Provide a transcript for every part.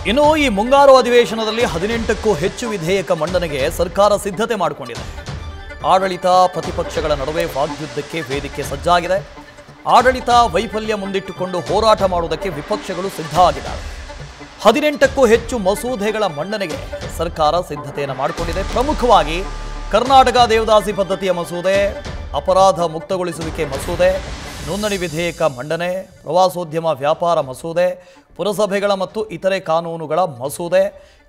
ಇನ್ನು ಈ ಮುಂಗಾರು ಅಧಿವೇಶನದಲ್ಲಿ 18ಕ್ಕೂ ಹೆಚ್ಚು ವಿಧೇಯಕ ಮಂಡನೆಗೆ ಸರ್ಕಾರ ಸಿದ್ಧತೆ ಮಾಡಿಕೊಂಡಿದೆ. ಆಡಳಿತ ಪ್ರತಿಪಕ್ಷಗಳ ನಡುವೆ ವಾಗ್ಯುದ್ಧಕ್ಕೆ ವೇದಿಕೆ ಸಜ್ಜಾಗಿದೆ. ಆಡಳಿತ ವೈಫಲ್ಯ ಮುಂದಿಟ್ಟುಕೊಂಡು ಹೋರಾಟ ಮಾಡುವುದಕ್ಕೆ ವಿಪಕ್ಷಗಳು ಸಿದ್ಧ ಆಗಿದ್ದಾರೆ. 18ಕ್ಕೂ ಹೆಚ್ಚು ಮಸೂದೆಗಳ ಮಂಡನೆಗೆ ಸರ್ಕಾರ ಸಿದ್ಧತೆಯನ್ನು ಮಾಡಿಕೊಂಡಿದೆ. ಪ್ರಮುಖವಾಗಿ ಕರ್ನಾಟಕ ದೇವದಾಸಿ ಪದ್ಧತಿಯ ಮಸೂದೆ, ಅಪರಾಧ ಮುಕ್ತಗೊಳಿಸುವಿಕೆ ಮಸೂದೆ, ನೋಂದಣಿ ವಿಧೇಯಕ ಮಂಡನೆ, ಪ್ರವಾಸೋದ್ಯಮ ವ್ಯಾಪಾರ ಮಸೂದೆ, ಪುರಸಭೆಗಳ ಮತ್ತು ಇತರೆ ಕಾನೂನುಗಳ ಮಸೂದೆ,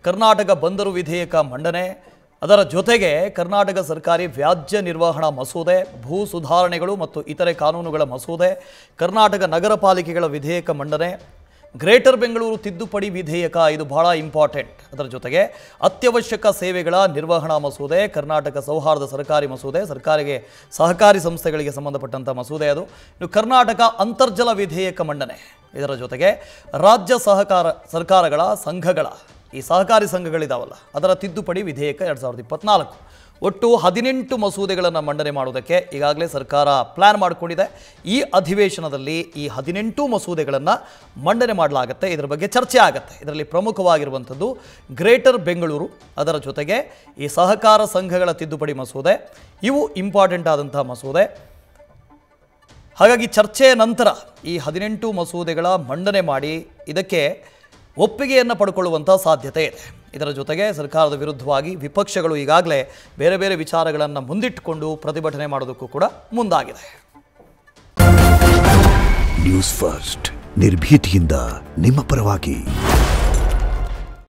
ಕರ್ನಾಟಕ ಬಂದರು ವಿಧೇಯಕ ಮಂಡನೆ, ಅದರ ಜೊತೆಗೆ ಕರ್ನಾಟಕ ಸರ್ಕಾರಿ ವ್ಯಾಜ್ಯ ನಿರ್ವಹಣಾ ಮಸೂದೆ, ಭೂ ಸುಧಾರಣೆಗಳು ಮತ್ತು ಇತರೆ ಕಾನೂನುಗಳ ಮಸೂದೆ, ಕರ್ನಾಟಕ ನಗರ ಪಾಲಿಕೆಗಳ ವಿಧೇಯಕ ಮಂಡನೆ, ಗ್ರೇಟರ್ ಬೆಂಗಳೂರು ತಿದ್ದುಪಡಿ ವಿಧೇಯಕ, ಇದು ಬಹಳ ಇಂಪಾರ್ಟೆಂಟ್. ಅದರ ಜೊತೆಗೆ ಅತ್ಯವಶ್ಯಕ ಸೇವೆಗಳ ನಿರ್ವಹಣಾ ಮಸೂದೆ, ಕರ್ನಾಟಕ ಸೌಹಾರ್ದ ಸರ್ಕಾರಿ ಮಸೂದೆ, ಸರ್ಕಾರಿಗೆ ಸಹಕಾರಿ ಸಂಸ್ಥೆಗಳಿಗೆ ಸಂಬಂಧಪಟ್ಟಂಥ ಮಸೂದೆ ಅದು. ಇನ್ನು ಕರ್ನಾಟಕ ಅಂತರ್ಜಲ ವಿಧೇಯಕ ಮಂಡನೆ, ಇದರ ಜೊತೆಗೆ ರಾಜ್ಯ ಸರ್ಕಾರಗಳ ಸಂಘಗಳ ಈ ಸಹಕಾರಿ ಸಂಘಗಳಿದಾವಲ್ಲ ಅದರ ತಿದ್ದುಪಡಿ ವಿಧೇಯಕ 2024. ಒಟ್ಟು 18 ಮಸೂದೆಗಳನ್ನು ಮಂಡನೆ ಮಾಡುವುದಕ್ಕೆ ಈಗಾಗಲೇ ಸರ್ಕಾರ ಪ್ಲ್ಯಾನ್ ಮಾಡಿಕೊಂಡಿದೆ. ಈ ಅಧಿವೇಶನದಲ್ಲಿ ಈ 18 ಮಸೂದೆಗಳನ್ನು ಮಂಡನೆ ಮಾಡಲಾಗುತ್ತೆ. ಇದರ ಬಗ್ಗೆ ಚರ್ಚೆ ಆಗುತ್ತೆ. ಇದರಲ್ಲಿ ಪ್ರಮುಖವಾಗಿರುವಂಥದ್ದು ಗ್ರೇಟರ್ ಬೆಂಗಳೂರು, ಅದರ ಜೊತೆಗೆ ಈ ಸಹಕಾರ ಸಂಘಗಳ ತಿದ್ದುಪಡಿ ಮಸೂದೆ, ಇವು ಇಂಪಾರ್ಟೆಂಟ್ ಆದಂಥ ಮಸೂದೆ. ಹಾಗಾಗಿ ಚರ್ಚೆಯ ನಂತರ ಈ 18 ಮಸೂದೆಗಳ ಮಂಡನೆ ಮಾಡಿ ಇದಕ್ಕೆ ಒಪ್ಪಿಗೆಯನ್ನು ಪಡ್ಕೊಳ್ಳುವಂಥ ಸಾಧ್ಯತೆ ಇದೆ. ಇದರ ಜೊತೆಗೆ ಸರ್ಕಾರದ ವಿರುದ್ಧವಾಗಿ ವಿಪಕ್ಷಗಳು ಈಗಾಗಲೇ ಬೇರೆ ಬೇರೆ ವಿಚಾರಗಳನ್ನು ಮುಂದಿಟ್ಟುಕೊಂಡು ಪ್ರತಿಭಟನೆ ಮಾಡೋದಕ್ಕೂ ಕೂಡ ಮುಂದಾಗಿದೆ. ನ್ಯೂಸ್ ಫಸ್ಟ್, ನಿರ್ಭೀತಿಯಿಂದ ನಿಮ್ಮ ಪರವಾಗಿ.